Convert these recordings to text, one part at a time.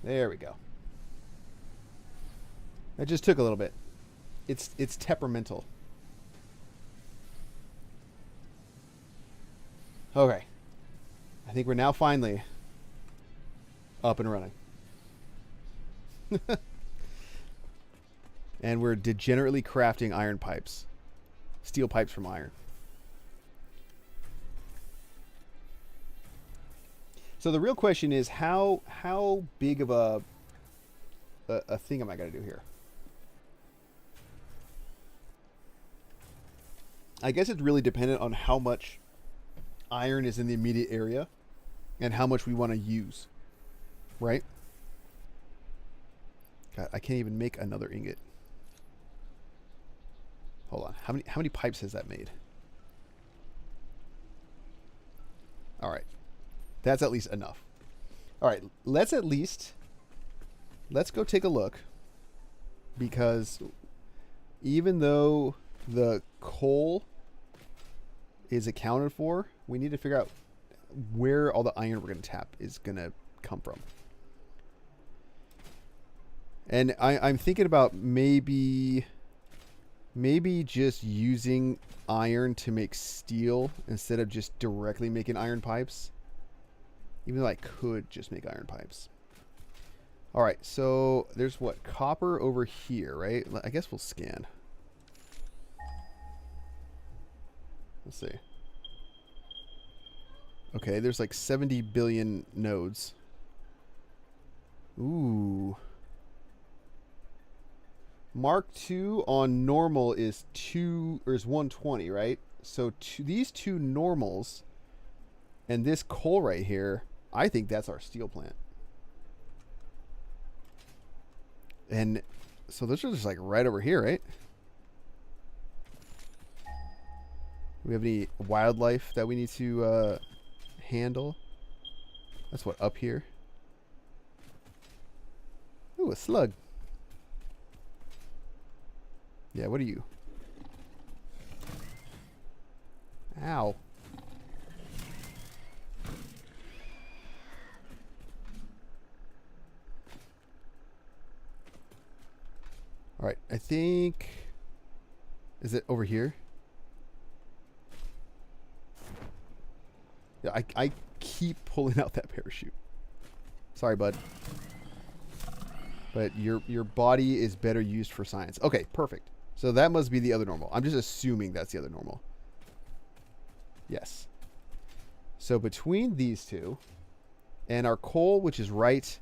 There we go. That just took a little bit. It's temperamental. Okay. I think we're now finally up and running. And we're degenerately crafting iron pipes. Steel pipes from iron. So the real question is how big of a thing am I going to do here? I guess it's really dependent on how much iron is in the immediate area and how much we want to use, right? God, I can't even make another ingot. Hold on. How many pipes has that made? All right. That's at least enough. All right, let's go take a look, because even though the coal is accounted for, we need to figure out where all the iron we're going to tap is going to come from. And I'm thinking about maybe just using iron to make steel instead of just directly making iron pipes. Even though I could just make iron pipes. All right, so there's what? Copper over here, right? I guess we'll scan. Let's see. Okay, there's like 70 billion nodes. Ooh. Mark II on normal is 120, right? So these two normals and this coal right here, I think that's our steel plant. And so those are just like right over here, right? Do we have any wildlife that we need to handle? That's what, up here? Ooh, a slug. Yeah, what are you? Ow. All right, I think... Is it over here? Yeah, I keep pulling out that parachute. Sorry, bud. But your body is better used for science. Okay, perfect. So that must be the other normal. I'm just assuming that's the other normal. Yes. So between these two and our coal, which is right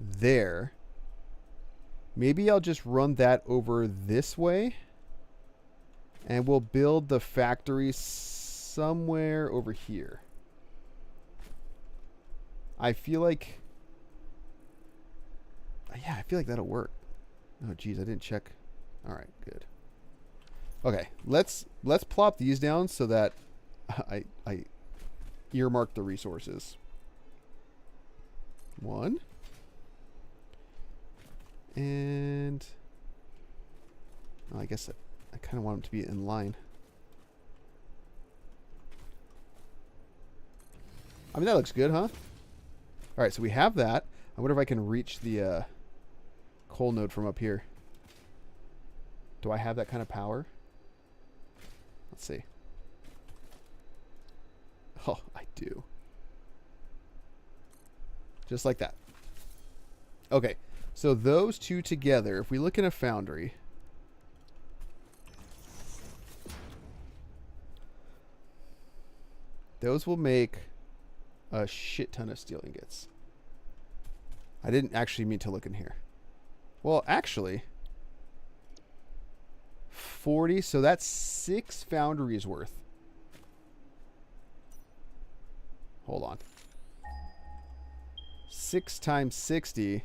there, maybe I'll just run that over this way. And we'll build the factory somewhere over here. I feel like... Yeah, I feel like that'll work. Oh, geez, I didn't check. All right, good. Okay, let's plop these down so that I earmark the resources. One. And... Oh, I guess I kind of want them to be in line. I mean, that looks good, huh? All right, so we have that. I wonder if I can reach the coal node from up here. Do I have that kind of power? Let's see. Oh, I do. Just like that. Okay, so those two together, if we look in a foundry... Those will make a shit ton of steel ingots. I didn't actually mean to look in here. Well, actually, 40, so that's 6 foundries worth. Hold on. 6 times 60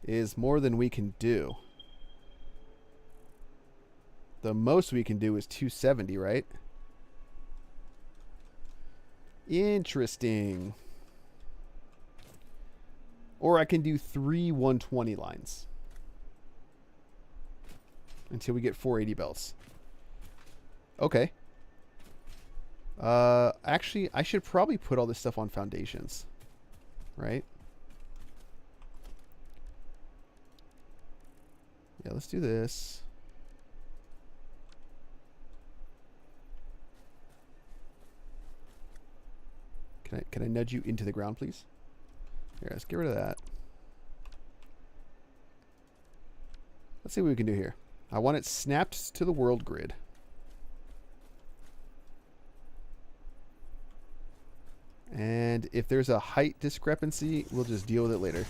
is more than we can do. The most we can do is 270, right? Interesting. Or I can do 3 120 lines until we get 480 belts. Okay. Actually, I should probably put all this stuff on foundations, right? Yeah, let's do this. Can I nudge you into the ground, please? Here, let's get rid of that. Let's see what we can do here. I want it snapped to the world grid. And if there's a height discrepancy, we'll just deal with it later.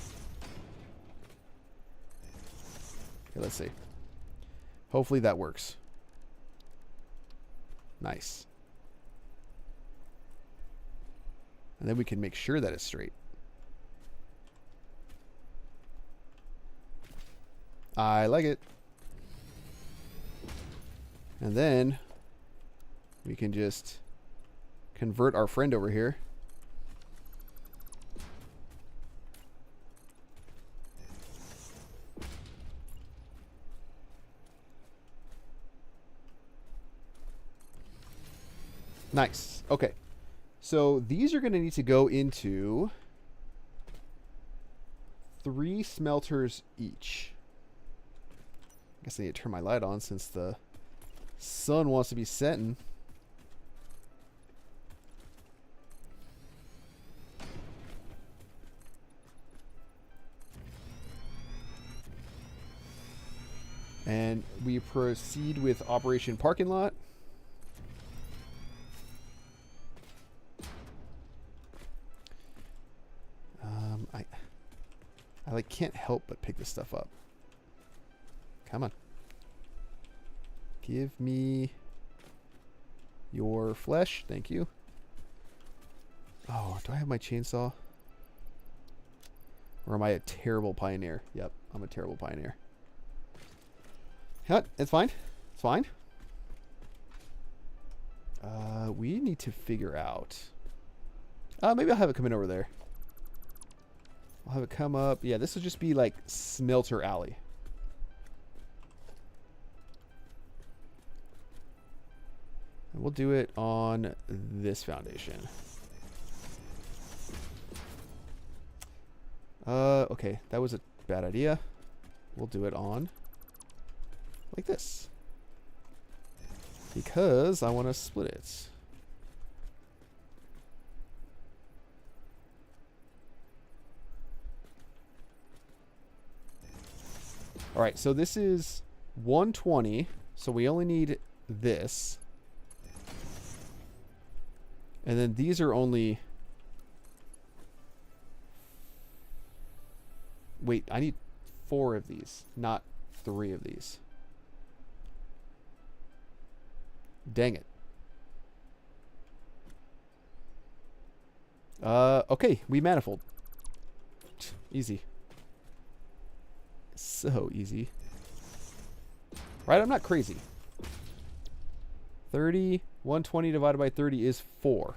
Okay, let's see. Hopefully that works. Nice. And then we can make sure that it's straight. I like it. And then we can just convert our friend over here. Nice. Okay. So these are going to need to go into 3 smelters each. I guess I need to turn my light on since the sun wants to be setting. And we proceed with Operation Parking Lot. I like can't help but pick this stuff up. Come on. Give me your flesh. Thank you. Oh, do I have my chainsaw? Or am I a terrible pioneer? Yep, I'm a terrible pioneer. Yeah, it's fine. It's fine. We need to figure out. Maybe I'll have it come in over there. I'll have it come up. Yeah, this will just be like Smelter Alley. And we'll do it on this foundation. Okay, that was a bad idea. We'll do it on like this. Because I want to split it. All right, so this is 120, so we only need this. And then these are only... Wait, I need 4 of these, not 3 of these. Dang it. Okay, we manifold. Easy. So easy. Right, I'm not crazy. 30, 120 divided by 30 is 4.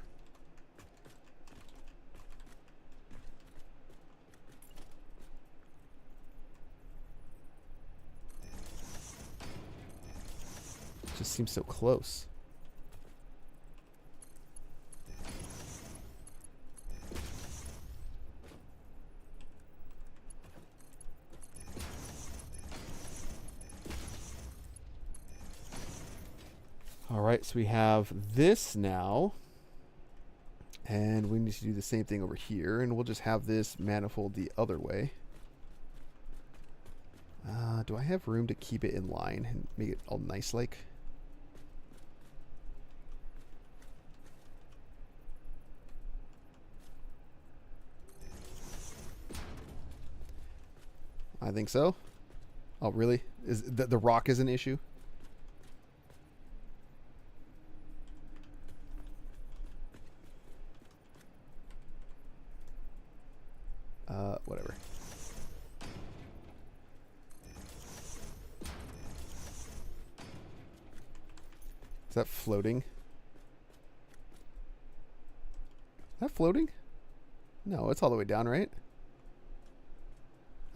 Just seems so close. All right, so we have this now, and we need to do the same thing over here, and we'll just have this manifold the other way. Do I have room to keep it in line and make it all nice like? I think so. Oh, really? Is the rock is an issue? Whatever. Is that floating? Is that floating? No, it's all the way down, right?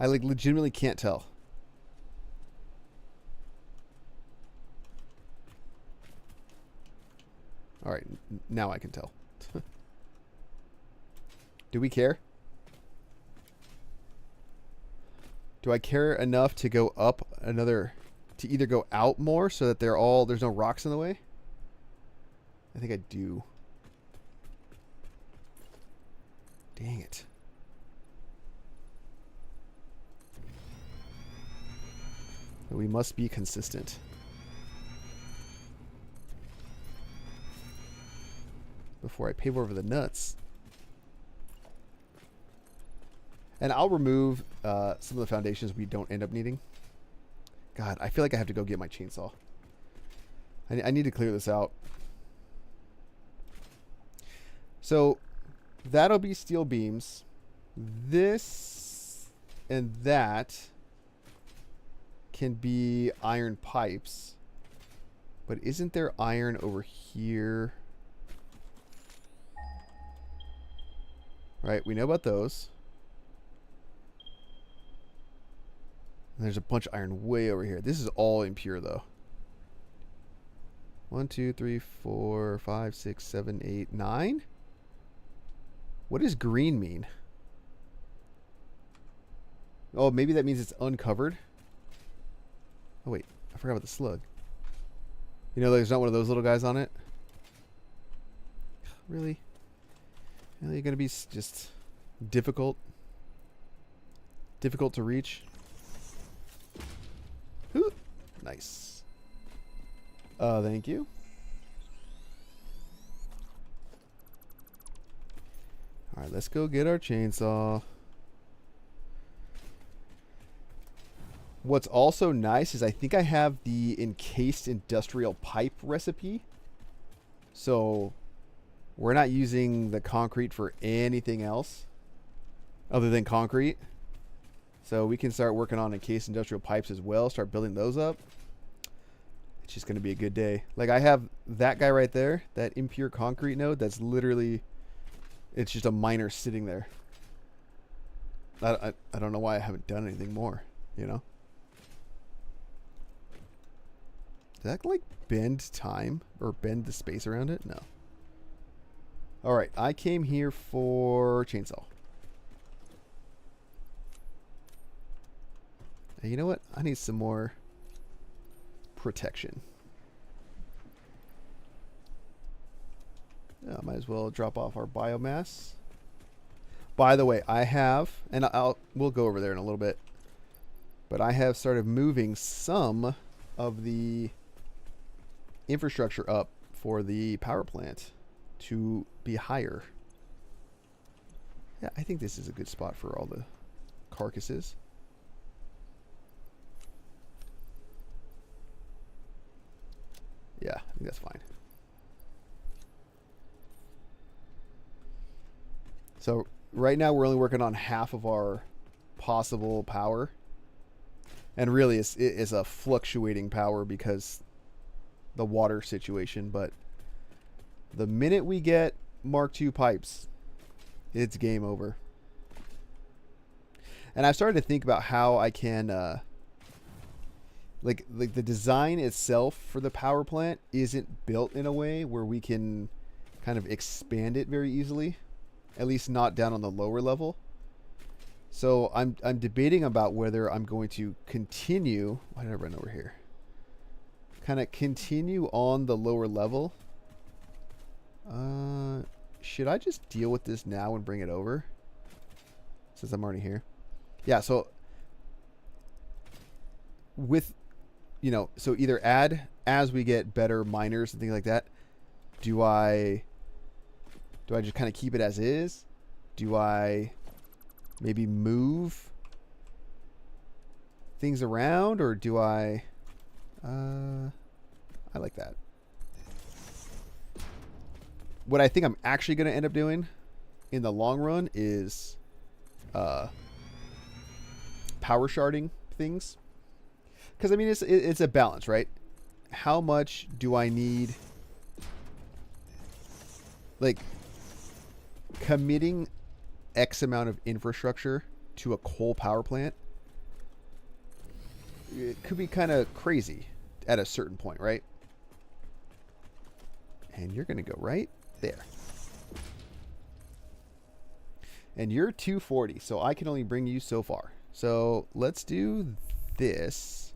I like legitimately can't tell. All right, now I can tell. Do we care? Do I care enough to go up another, to either go out more so that there's no rocks in the way? I think I do. Dang it. We must be consistent. Before I pave over the nuts. And I'll remove some of the foundations we don't end up needing. God, I feel like I have to go get my chainsaw. I need to clear this out. So that'll be steel beams. This and that can be iron pipes. But isn't there iron over here? Right, we know about those. And there's a bunch of iron way over here. This is all impure, though. 1, 2, 3, 4, 5, 6, 7, 8, 9? What does green mean? Oh, maybe that means it's uncovered. Oh, wait. I forgot about the slug. You know, there's not one of those little guys on it? Really? Really going to be just difficult? Difficult to reach? Ooh, nice. Thank you. All right, let's go get our chainsaw. What's also nice is I think I have the encased industrial pipe recipe. So we're not using the concrete for anything else other than concrete. So we can start working on encased industrial pipes as well. Start building those up. It's just going to be a good day. Like I have that guy right there, that impure concrete node. That's literally, it's just a miner sitting there. I don't know why I haven't done anything more, you know? Did that like bend time or bend the space around it? No. All right, I came here for chainsaw. Hey, you know what? I need some more protection. Yeah, might as well drop off our biomass. By the way, I have, and we'll go over there in a little bit, but I have started moving some of the infrastructure up for the power plant to be higher. Yeah, I think this is a good spot for all the carcasses. Yeah, I think that's fine. So right now we're only working on half of our possible power. And really it's a fluctuating power because the water situation. But the minute we get Mark II pipes, it's game over. And I've started to think about how I can... Like the design itself for the power plant isn't built in a way where we can kind of expand it very easily, at least not down on the lower level. So I'm debating about whether I'm going to continue. Why did I run over here? Kind of continue on the lower level. Should I just deal with this now and bring it over since I'm already here? Yeah. So with so either add as we get better miners and things like that. Do I just kind of keep it as is? Do I maybe move things around, or do I like that. What I think I'm actually going to end up doing in the long run is power sharding things. Because, I mean, it's a balance, right? How much do I need? Like, committing X amount of infrastructure to a coal power plant, it could be kind of crazy at a certain point, right? And you're going to go right there. And you're 240, so I can only bring you so far. So let's do this.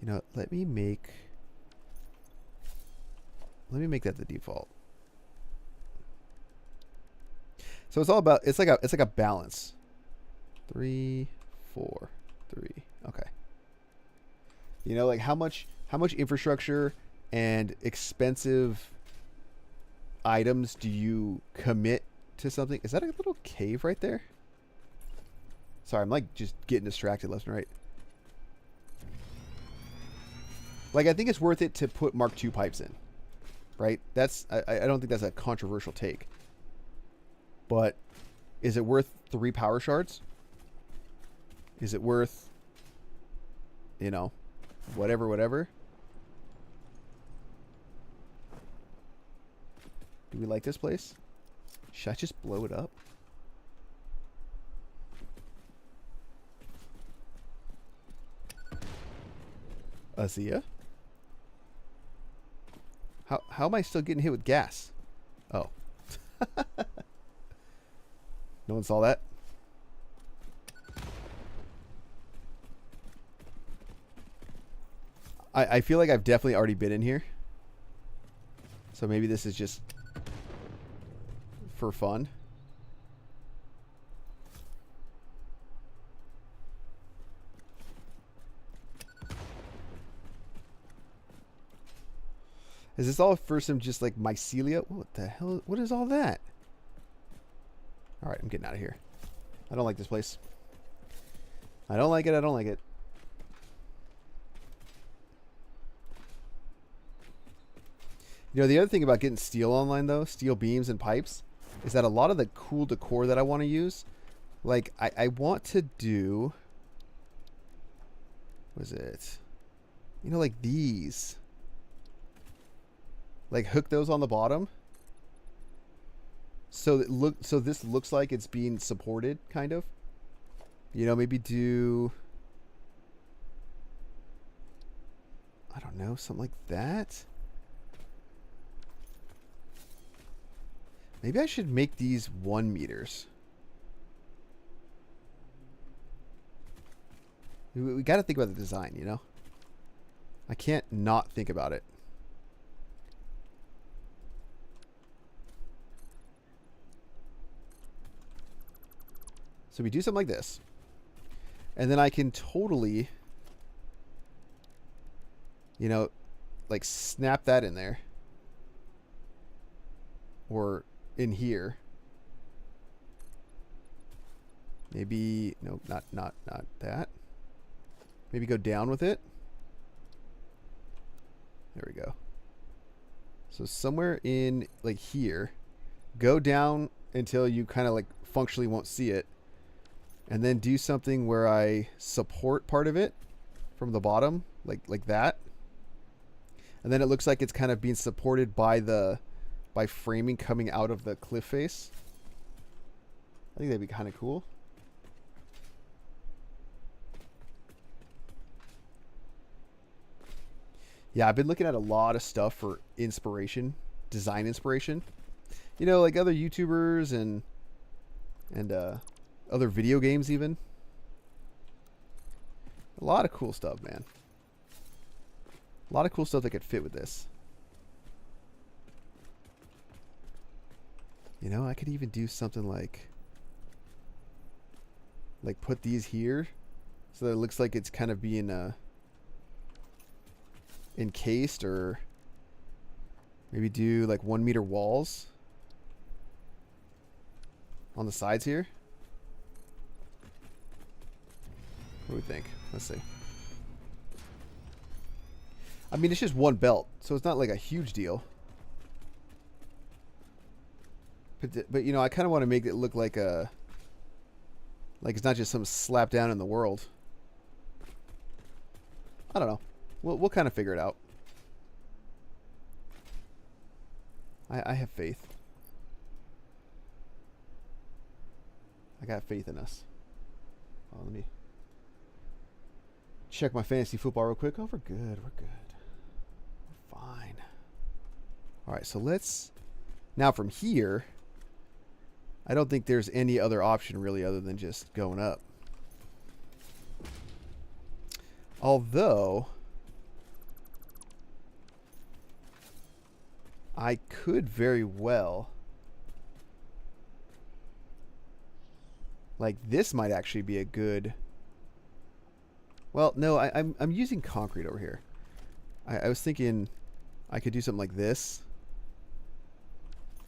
You know, let me make that the default. So it's all about, it's like a balance. 3, 4, 3. Okay. You know, like how much infrastructure and expensive items do you commit to something? Is that a little cave right there? Sorry, I'm like just getting distracted left and right. Like, I think it's worth it to put Mark II pipes in, right? That's, I don't think that's a controversial take. But is it worth 3 power shards? Is it worth, you know, whatever? Do we like this place? Should I just blow it up? Azia? How am I still getting hit with gas? Oh. No one saw that? I feel like I've definitely already been in here. So maybe this is just for fun. Is this all for some just like mycelia? What the hell? What is all that? All right, I'm getting out of here. I don't like this place. I don't like it. I don't like it. You know, the other thing about getting steel online, though, steel beams and pipes, is that a lot of the cool decor that I want to use, like, I want to do... What is it? You know, like these. Like, hook those on the bottom. So this looks like it's being supported, kind of. You know, maybe do... I don't know, something like that. Maybe I should make these 1 meters. We got to think about the design, you know? I can't not think about it. So we do something like this. And then I can totally, you know, like snap that in there. Or in here. Maybe, no, not that. Maybe go down with it. There we go. So somewhere in like here, go down until you kind of like functionally won't see it. And then do something where I support part of it from the bottom, like that. And then it looks like it's kind of being supported by framing coming out of the cliff face. I think that'd be kind of cool. Yeah, I've been looking at a lot of stuff for inspiration, design inspiration. You know, like other YouTubers and other video games even. A lot of cool stuff, man. A lot of cool stuff that could fit with this. You know, I could even do something like put these here so that it looks like it's kind of being encased, or maybe do like 1 meter walls on the sides here. What do we think? Let's see. I mean, it's just one belt, so it's not like a huge deal. But you know, I kind of want to make it look like it's not just some slap down in the world. I don't know. We'll kind of figure it out. I have faith. I got faith in us. Oh, let me check my fantasy football real quick. Oh, we're good. We're good. We're fine. All right, so let's... Now from here, I don't think there's any other option really other than just going up. Although I could very well, like, this might actually be a good. Well, no, I'm using concrete over here. I was thinking I could do something like this.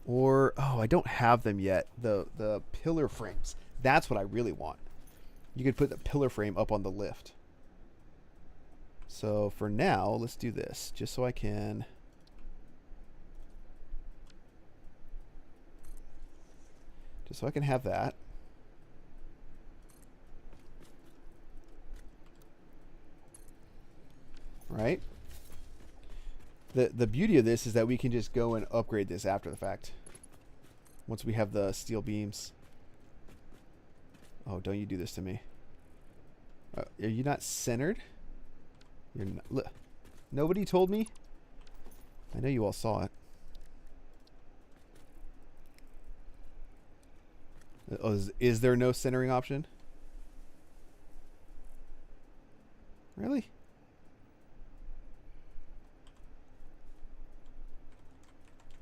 Or, oh, I don't have them yet. The pillar frames. That's what I really want. You could put the pillar frame up on the lift. So for now, let's do this. Just so I can... Just so I can have that. Right? The beauty of this is that we can just go and upgrade this after the fact. Once we have the steel beams. Oh, don't you do this to me. Are you not centered? You're not. Look, nobody told me? I know you all saw it. Oh, is there no centering option? Really?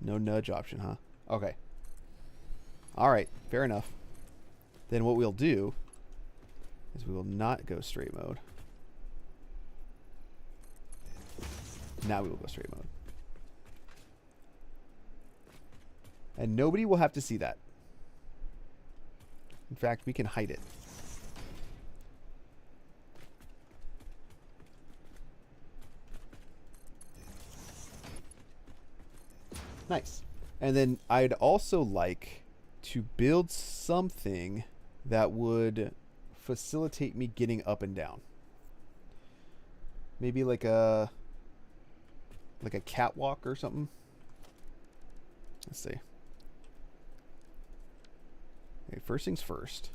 No nudge option, huh? Okay. Alright, fair enough. Then what we'll do is we will not go straight mode. Now we will go straight mode. And nobody will have to see that. In fact, we can hide it. Nice. And then I'd also like to build something that would facilitate me getting up and down. Maybe like a catwalk or something. Let's see. Okay, first things first.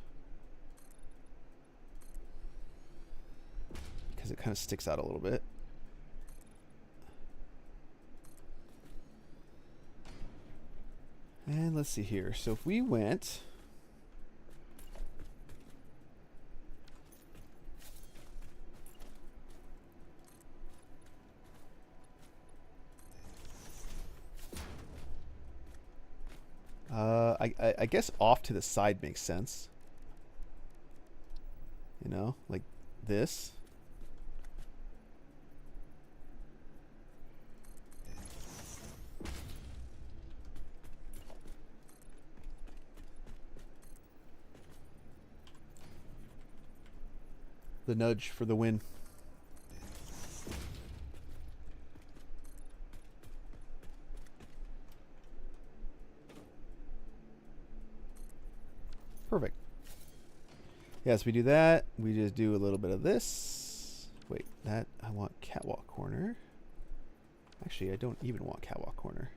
Because it kind of sticks out a little bit. And let's see here. So if we went... I guess off to the side makes sense. You know, like this. The nudge for the win. Perfect. Yes, we do that. We just do a little bit of this. Wait, that I want catwalk corner. Actually, I don't even want catwalk corner.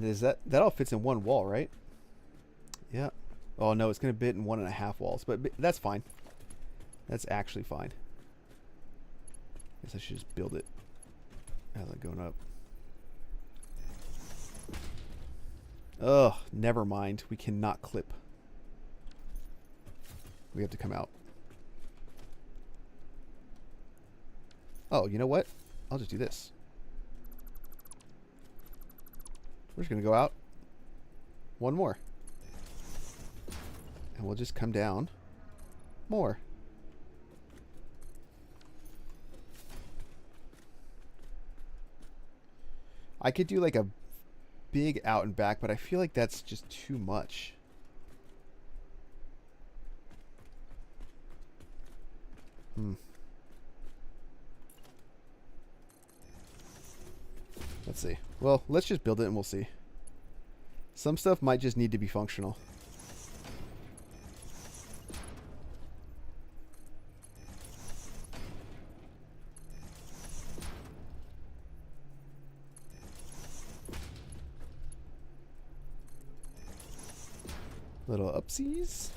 Is that all fits in one wall, right? Yeah. Oh no, it's gonna fit in 1.5 walls, but that's fine. That's actually fine. Guess I should just build it as I'm going up. Ugh, never mind. We cannot clip. We have to come out. Oh, you know what? I'll just do this. We're just gonna go out. One more. And we'll just come down more. I could do like a big out and back, but I feel like that's just too much. Let's see. Well, let's just build it and we'll see. Some stuff might just need to be functional. Little upsies.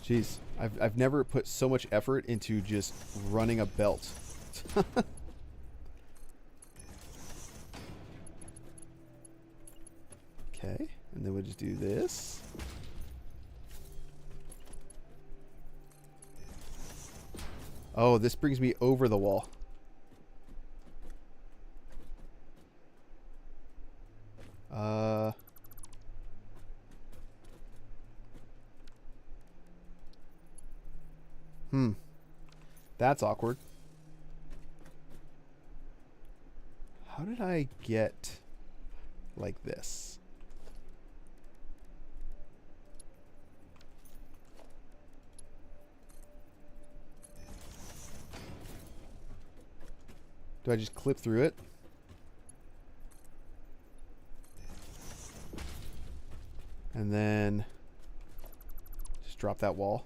Jeez, I've never put so much effort into just running a belt. Okay, and then we'll just do this. Oh, this brings me over the wall. That's awkward. How did I get like this? Do I just clip through it? And then just drop that wall.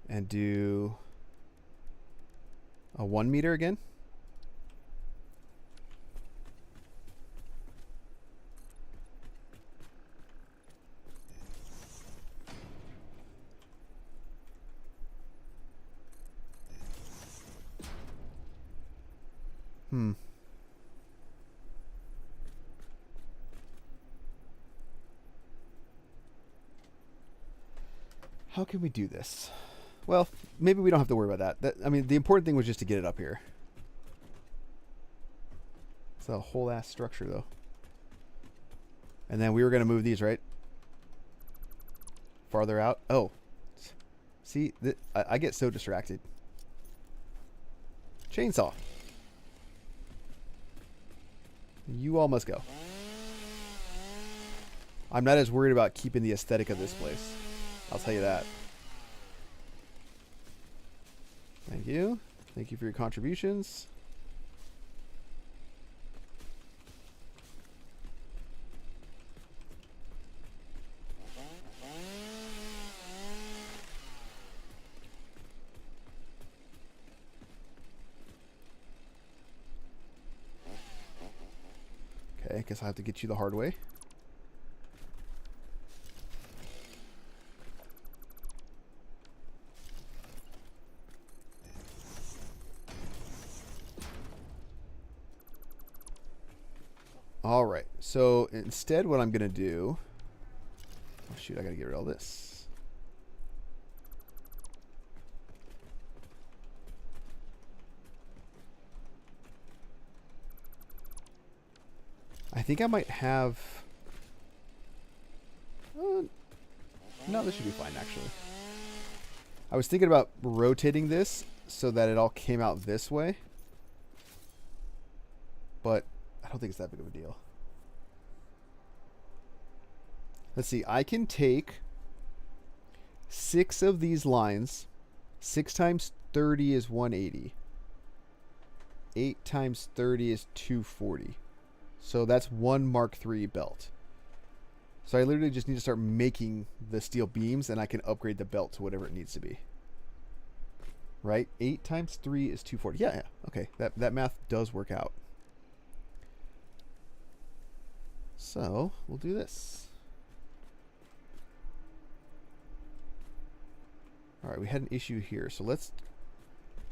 And do a 1 meter again. How can we do this? Well, maybe we don't have to worry about that. I mean, the important thing was just to get it up here. It's a whole ass structure, though. And then we were going to move these, right? Farther out. Oh. See, I get so distracted. Chainsaw. You all must go. I'm not as worried about keeping the aesthetic of this place. I'll tell you that. Thank you. Thank you for your contributions. Okay, I guess I have to get you the hard way. All right, so instead what I'm going to do... Oh, shoot, I got to get rid of all this. I think I might have... no, this should be fine, actually. I was thinking about rotating this so that it all came out this way. But I don't think it's that big of a deal. Let's see. I can take 6 of these lines. 6 times 30 is 180. 8 times 30 is 240. So that's 1 Mark III belt. So I literally just need to start making the steel beams, and I can upgrade the belt to whatever it needs to be. Right? 8 times 3 is 240. Yeah. Okay. That math does work out. So we'll do this. All right, we had an issue here, so let's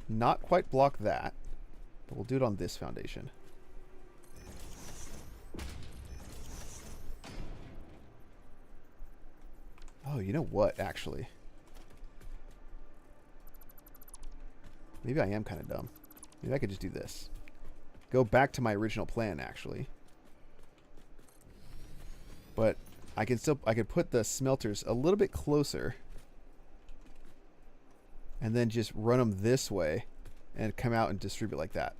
not quite block that, but we'll do it on this foundation. Oh, you know what, actually? Maybe I am kind of dumb. Maybe I could just do this. Go back to my original plan, actually. But I could put the smelters a little bit closer and then just run them this way and come out and distribute like that.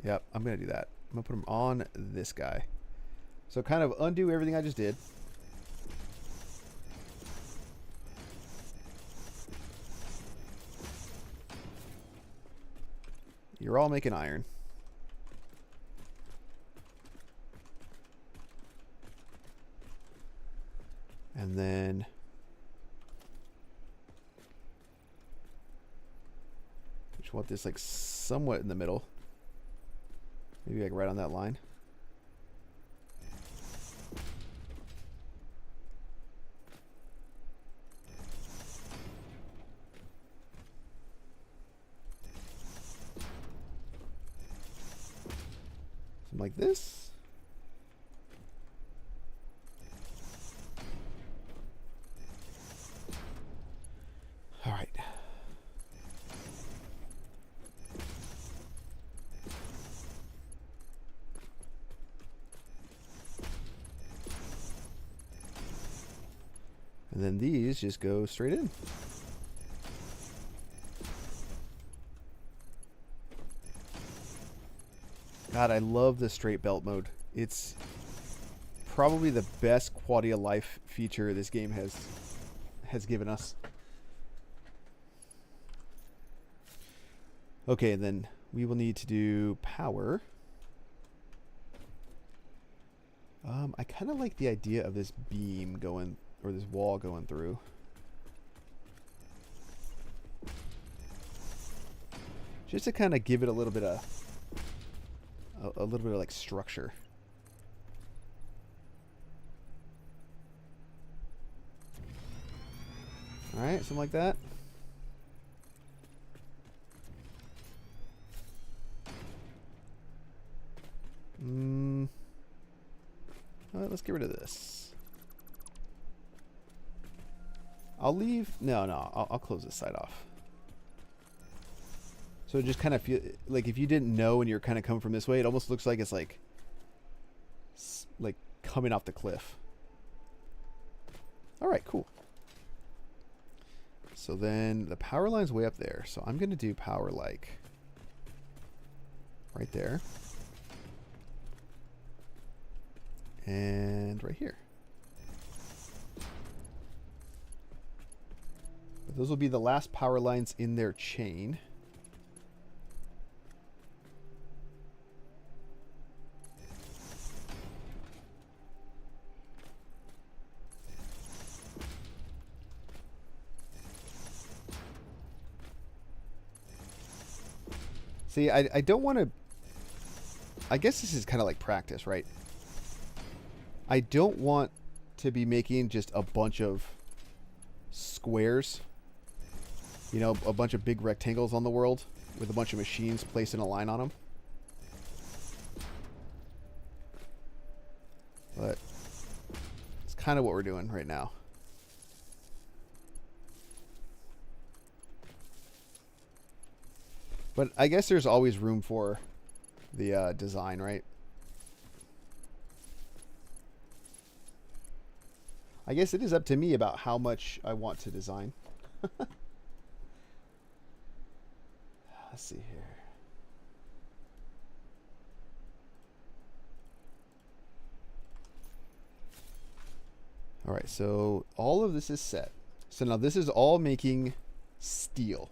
Yep, I'm going to do that. I'm going to put them on this guy. So kind of undo everything I just did. You're all making iron. And then just want this like somewhat in the middle. Maybe like right on that line. like this. All right. And then these just go straight in. God, I love the straight belt mode. It's probably the best quality of life feature this game has given us. Okay, and then we will need to do power. I kind of like the idea of this beam going, or this wall going through. Just to kind of give it a little bit of like structure. All right, something like that. All right, let's get rid of this. I'll leave. No, I'll close this side off. So it just kind of feel like if you didn't know and you're kind of coming from this way, it almost looks like it's like coming off the cliff. All right, cool. So then the power line's way up there. So I'm going to do power like right there. And right here. But those will be the last power lines in their chain. See, I don't want to... I guess this is kind of like practice, right? I don't want to be making just a bunch of squares. You know, a bunch of big rectangles on the world with a bunch of machines placed in a line on them. But it's kind of what we're doing right now. But I guess there's always room for the design, right? I guess it is up to me about how much I want to design. Let's see here. All right, so all of this is set. So now this is all making steel.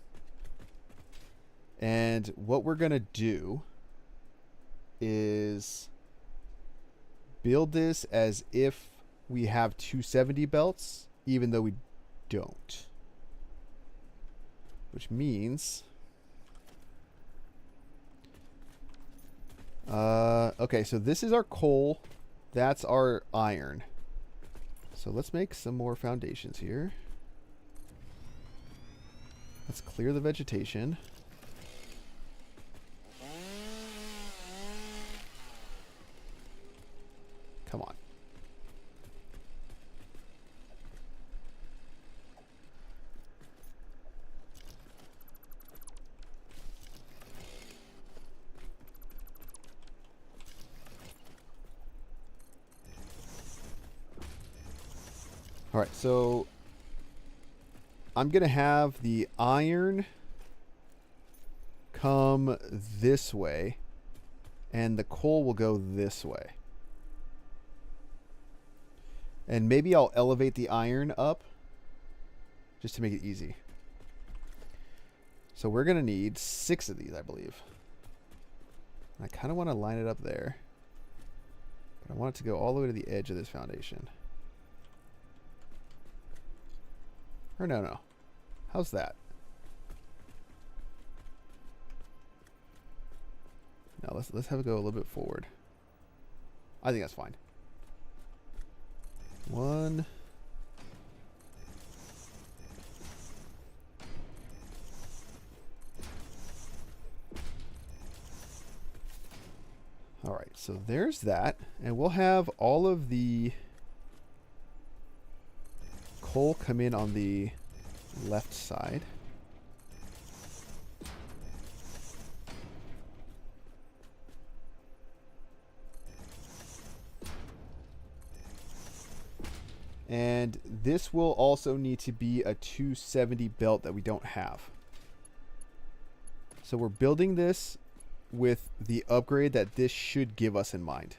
And what we're going to do is build this as if we have 270 belts, even though we don't. Which means... okay, so this is our coal. That's our iron. So let's make some more foundations here. Let's clear the vegetation. Come on. All right, so I'm going to have the iron come this way, and the coal will go this way. And maybe I'll elevate the iron up just to make it easy. So we're going to need 6 of these, I believe. I kind of want to line it up there. But I want it to go all the way to the edge of this foundation. Or no. How's that? Now let's have it go a little bit forward. I think that's fine. 1. All right, so there's that. And we'll have all of the coal come in on the left side. And this will also need to be a 270 belt that we don't have. So we're building this with the upgrade that this should give us in mind.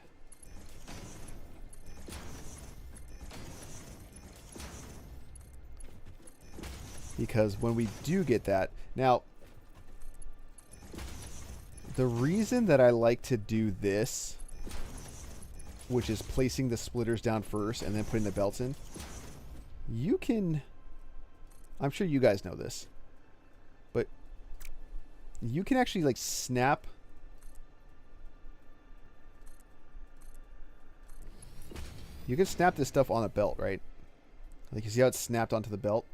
Because when we do get that... Now, the reason that I like to do this, which is placing the splitters down first and then putting the belts in, you can... I'm sure you guys know this, but you can actually like snap... You can snap this stuff on a belt, right? Like, you see how it's snapped onto the belt?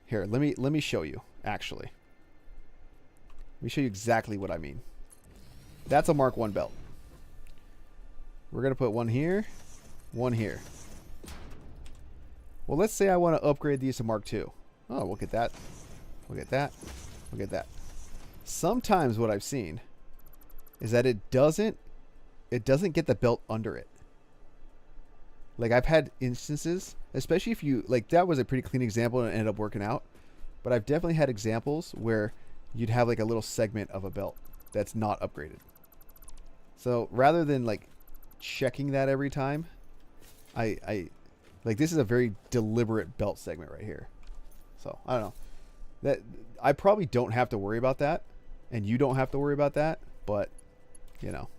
Here, let me show you, actually. Let me show you exactly what I mean. That's a Mark 1 belt. We're going to put one here, one here. Well, let's say I want to upgrade these to Mark 2. Oh, look at that. Look at that. Look at that. Sometimes what I've seen is that it doesn't get the belt under it. Like, I've had instances, especially if you, like, that was a pretty clean example and it ended up working out. But I've definitely had examples where you'd have, like, a little segment of a belt that's not upgraded. So, rather than, like, checking that every time, I like, this is a very deliberate belt segment right here. So, I don't know. That I probably don't have to worry about that, and you don't have to worry about that, but, you know.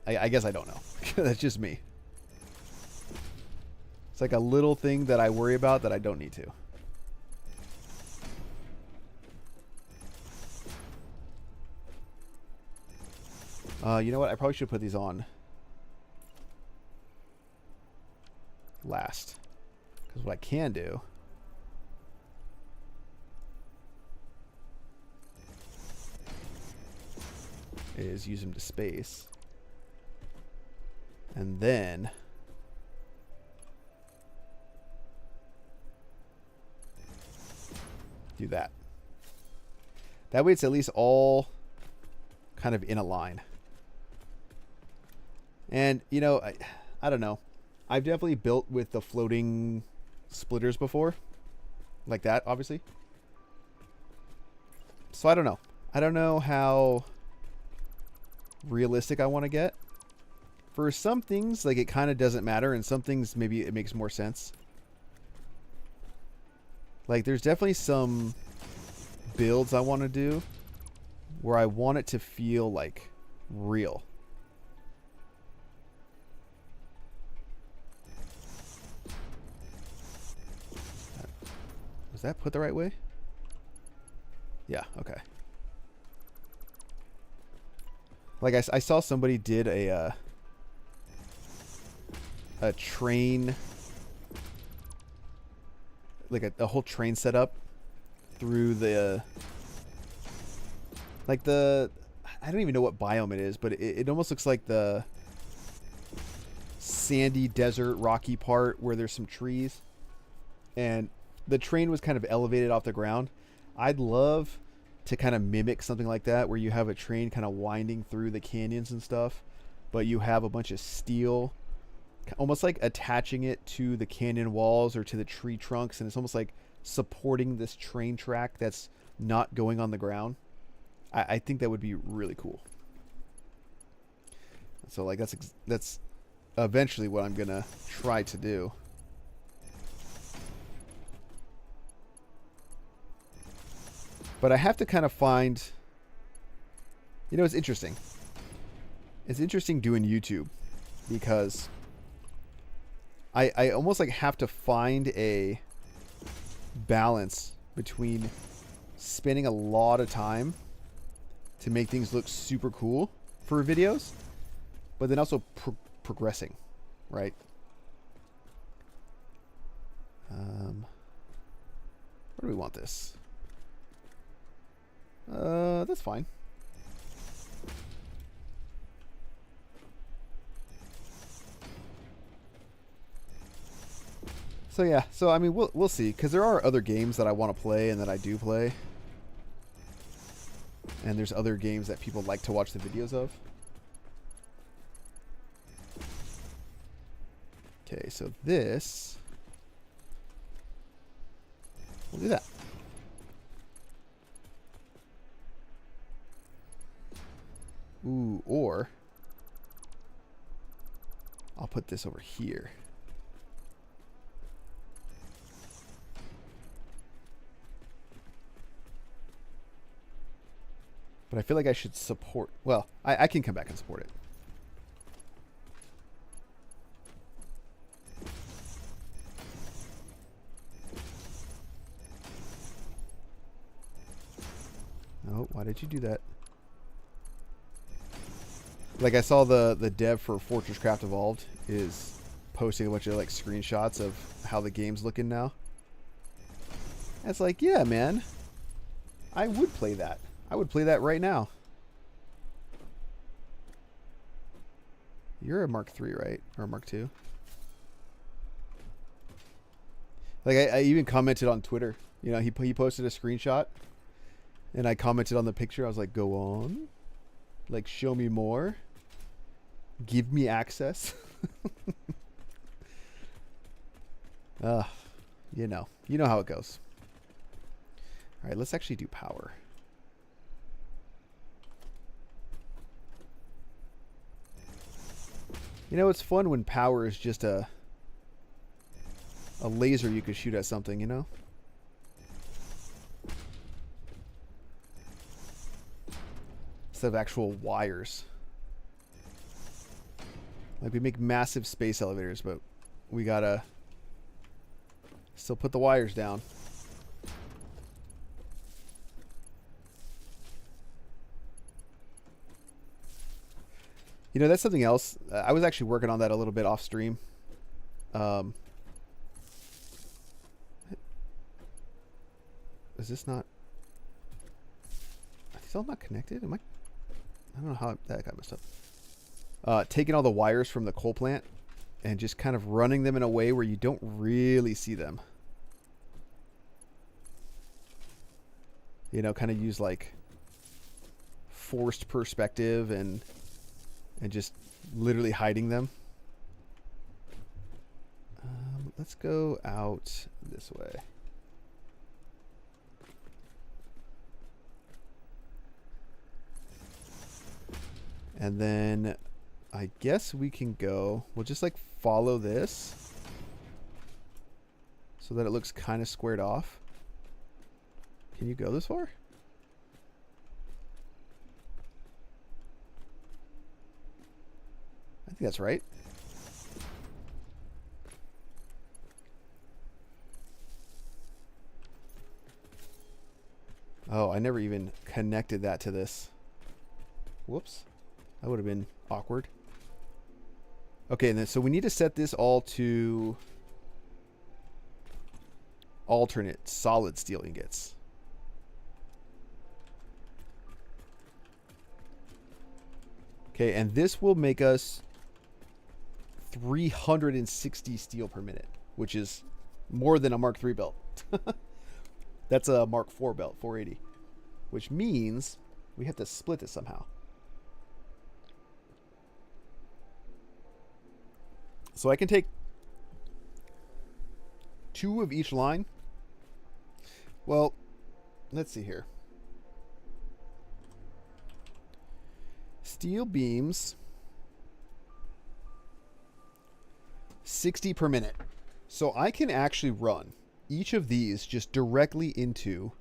I guess I don't know. That's just me. It's like a little thing that I worry about that I don't need to. You know what? I probably should put these on last. Because what I can do is use them to space. And then do that. That way it's at least all kind of in a line. And, you know, I don't know. I've definitely built with the floating splitters before. Like that, obviously. So I don't know. I don't know how realistic I want to get. For some things, like, it kind of doesn't matter, and some things maybe it makes more sense. Like, there's definitely some builds I want to do where I want it to feel, like, real. Was that put the right way? Yeah, okay. Like, I saw somebody did a train, like a whole train setup through the, like the, I don't even know what biome it is, but it almost looks like the sandy desert rocky part where there's some trees, and the train was kind of elevated off the ground. I'd love to kind of mimic something like that, where you have a train kind of winding through the canyons and stuff, but you have a bunch of steel almost like attaching it to the canyon walls or to the tree trunks, and it's almost like supporting this train track that's not going on the ground. I think that would be really cool. So, like, that's eventually what I'm gonna try to do. But I have to kind of find, you know, it's interesting. It's interesting doing YouTube because I almost like have to find a balance between spending a lot of time to make things look super cool for videos, but then also progressing, right? Where do we want this? That's fine. So yeah, so I mean we'll see, because there are other games that I want to play and that I do play, and there's other games that people like to watch the videos of. Okay, so this, we'll do that. Ooh, or I'll put this over here. But I feel like I should support... Well, I can come back and support it. Oh, why did you do that? Like, I saw the dev for Fortress Craft Evolved is posting a bunch of, like, screenshots of how the game's looking now. And it's like, yeah, man. I would play that. I would play that right now. You're a Mark III, right? Or a Mark II? Like, I even commented on Twitter. You know, he posted a screenshot. And I commented on the picture. I was like, go on. Like, show me more. Give me access. You know. You know how it goes. All right, let's actually do power. You know, it's fun when power is just a laser you could shoot at something, you know? Instead of actual wires. Like, we make massive space elevators, but we gotta still put the wires down. You know, that's something else. I was actually working on that a little bit off stream. Is this not... Are these all not connected? Am I don't know how that got messed up. Taking all the wires from the coal plant and just kind of running them in a way where you don't really see them. You know, kind of use like forced perspective and just literally hiding them. Let's go out this way. And then I guess we can go, we'll just like follow this so that it looks kind of squared off. Can you go this far? I think that's right. Oh, I never even connected that to this. Whoops. That would have been awkward. Okay, and then so we need to set this all to alternate solid steel ingots. Okay, and this will make us 360 steel per minute, which is more than a Mark III belt. That's a Mark IV belt, 480, which means we have to split it somehow. So I can take 2 of each line. Well, let's see here. Steel beams, 60 per minute. So I can actually run each of these just directly into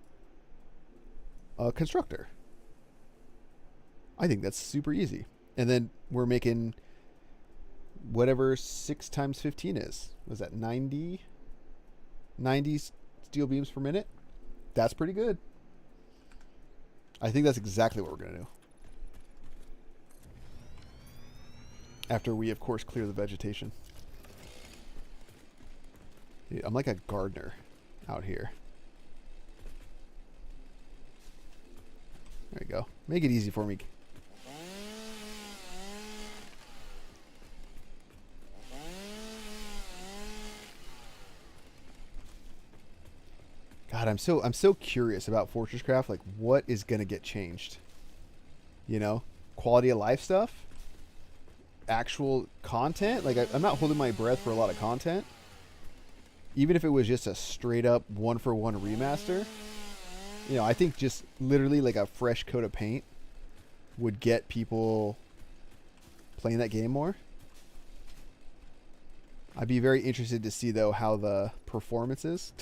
a constructor. I think that's super easy. And then we're making whatever 6 times 15 is. Was that 90 steel beams per minute? That's pretty good. I think that's exactly what we're going to do. After we, of course, clear the vegetation. Dude, I'm like a gardener out here. There you go. Make it easy for me. God, I'm so curious about Fortress Craft. Like, what is gonna get changed? You know, quality of life stuff, actual content. Like, I'm not holding my breath for a lot of content. Even if it was just a straight up 1-for-1 remaster, you know, I think just literally like a fresh coat of paint would get people playing that game more. I'd be very interested to see though how the performance is.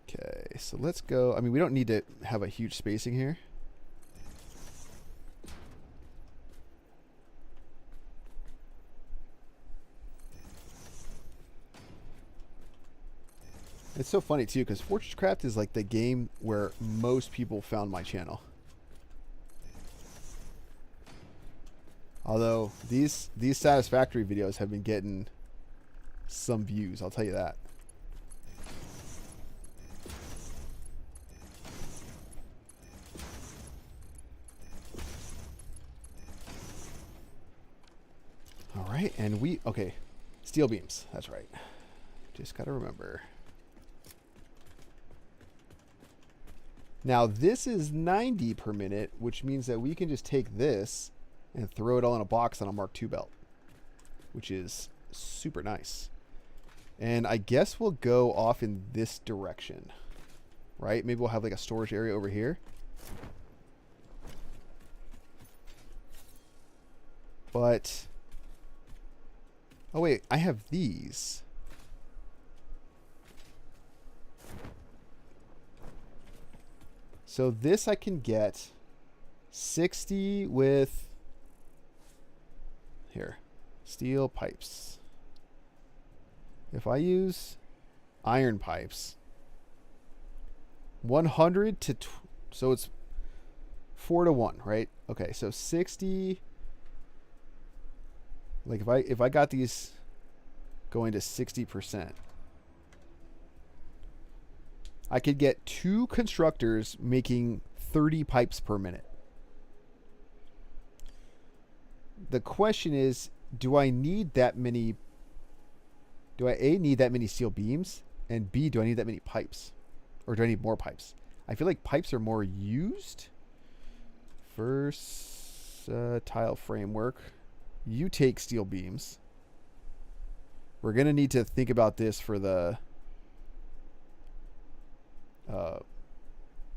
Okay, so let's go. I mean, we don't need to have a huge spacing here. It's so funny too, because Fortress Craft is like the game where most people found my channel. Although these Satisfactory videos have been getting some views, I'll tell you that. All right, and okay, steel beams. That's right. Just gotta remember. Now this is 90 per minute, which means that we can just take this and throw it all in a box on a Mark II belt, which is super nice. And I guess we'll go off in this direction, right? Maybe we'll have like a storage area over here. But, oh wait, I have these. So this I can get 60 with, here, steel pipes. If I use iron pipes, 100 to, so it's 4 to 1, right? Okay, so 60, like if I got these going to 60%, I could get 2 constructors making 30 pipes per minute. The question is, do I need that many? Do I A, need that many steel beams? And B, do I need that many pipes? Or do I need more pipes? I feel like pipes are more used. Versatile framework. You take steel beams. We're going to need to think about this for the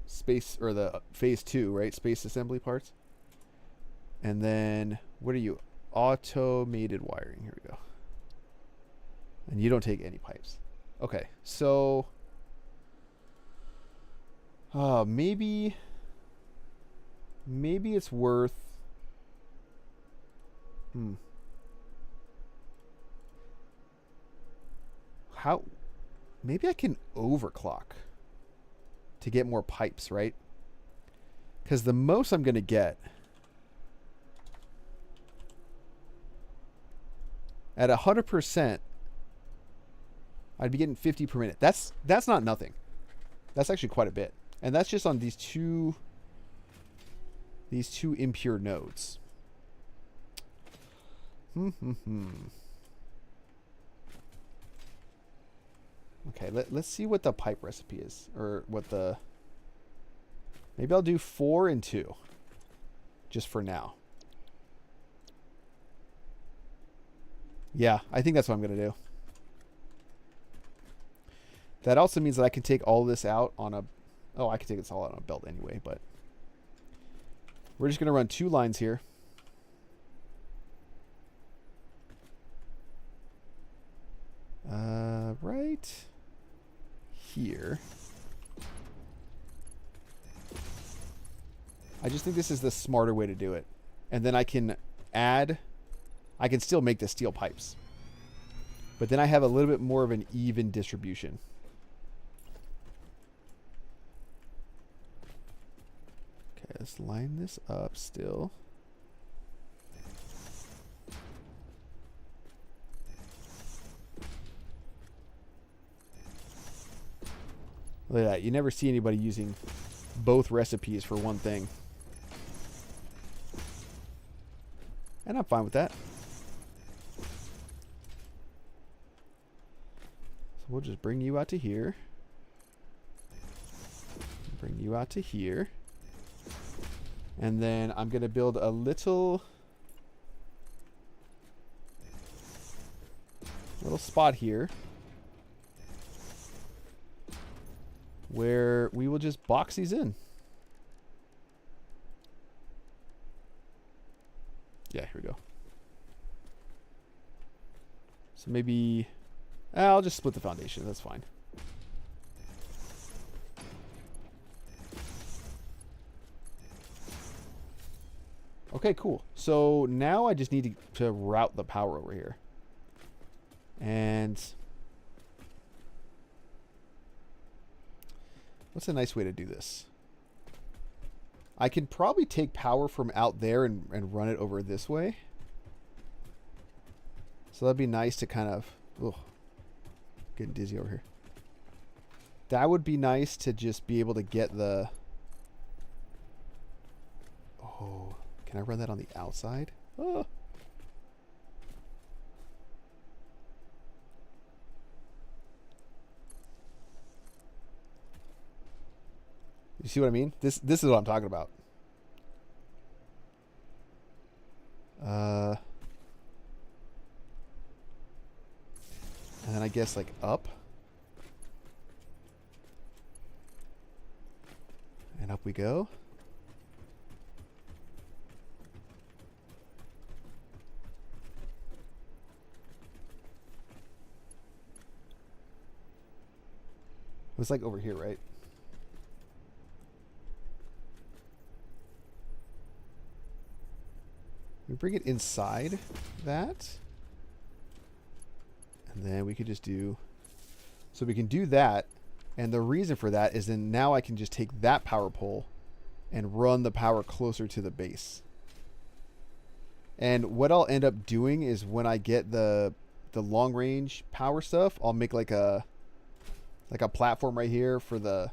space, or the phase 2, right? Space assembly parts. And then, what are you? Automated wiring. Here we go. And you don't take any pipes. Okay, so maybe it's worth how maybe I can overclock to get more pipes, right? Because the most I'm going to get at 100%, I'd be getting 50 per minute. That's not nothing. That's actually quite a bit. And that's just on these two impure nodes. Okay, let's see what the pipe recipe is, or what the, maybe I'll do 4 and 2 just for now. Yeah, I think that's what I'm going to do. That also means that I can take all this out on a, oh, I can take this all out on a belt anyway, but we're just going to run 2 lines here. Right here. I just think this is the smarter way to do it. And then I can add, I can still make the steel pipes, but then I have a little bit more of an even distribution. Okay, let's line this up still. Look at that. You never see anybody using both recipes for one thing. And I'm fine with that. So we'll just bring you out to here. Bring you out to here. And then I'm going to build a little spot here where we will just box these in. Yeah, here we go. So maybe I'll just split the foundation. That's fine. Okay, cool. So now I just need to route the power over here. And what's a nice way to do this? I can probably take power from out there and run it over this way. So that'd be nice to kind of... Ugh, getting dizzy over here. That would be nice to just be able to get the... Oh, can I run that on the outside? Oh. You see what I mean? This is what I'm talking about. And then I guess like up. And up we go. It was like over here, right? We bring it inside that. And then we could just do... So we can do that. And the reason for that is then now I can just take that power pole and run the power closer to the base. And what I'll end up doing is when I get the long range power stuff, I'll make like a platform right here for the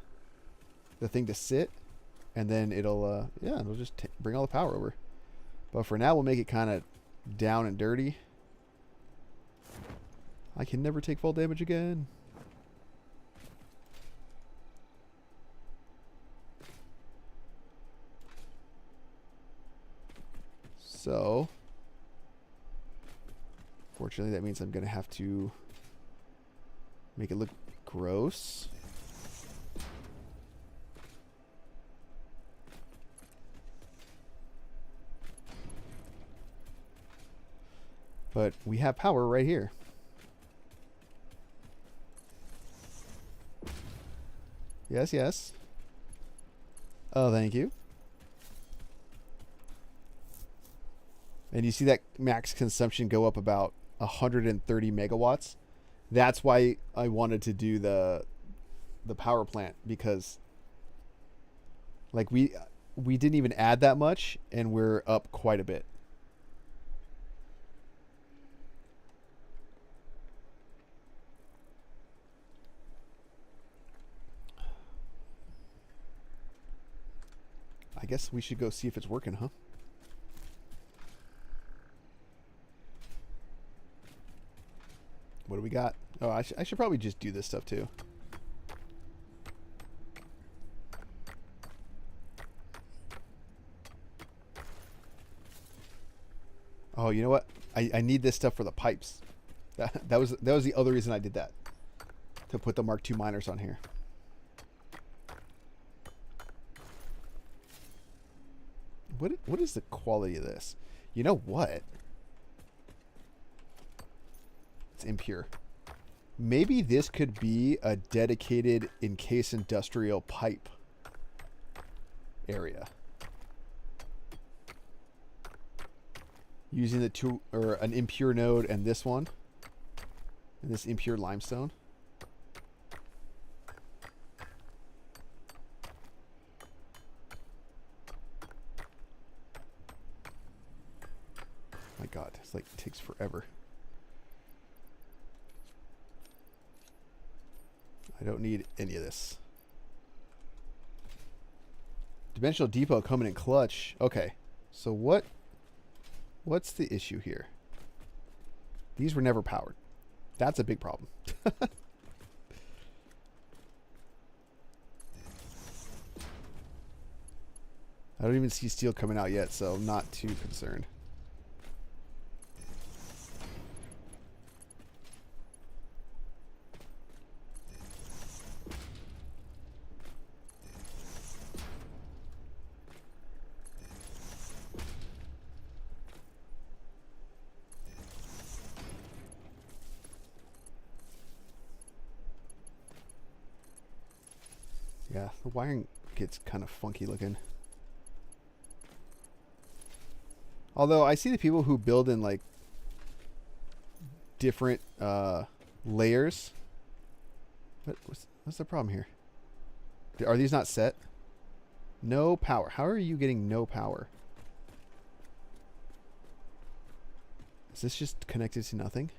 thing to sit. And then it'll it'll just bring all the power over. But for now, we'll make it kind of down and dirty. I can never take fall damage again. So, fortunately, that means I'm going to have to make it look gross. But we have power right here. Yes, yes. Oh, thank you. And you see that max consumption go up about 130 megawatts. That's why I wanted to do the power plant, because like we didn't even add that much and we're up quite a bit. I guess we should go see if it's working, huh? What do we got? Oh, I should probably just do this stuff too. Oh, you know what? I need this stuff for the pipes. That was the other reason I did that. To put the Mark II miners on here. What is the quality of this? You know what? It's impure. Maybe this could be a dedicated encased industrial pipe area. Using the two, or an impure node and this one. And this impure limestone. My God, it's like, it takes forever. I don't need any of this. Dimensional Depot coming in clutch. Okay. So what's the issue here? These were never powered. That's a big problem. I don't even see steel coming out yet, so I'm not too concerned. Yeah, the wiring gets kind of funky looking. Although I see the people who build in like different layers. What's the problem here? Are these not set? No power. How are you getting no power? Is this just connected to nothing?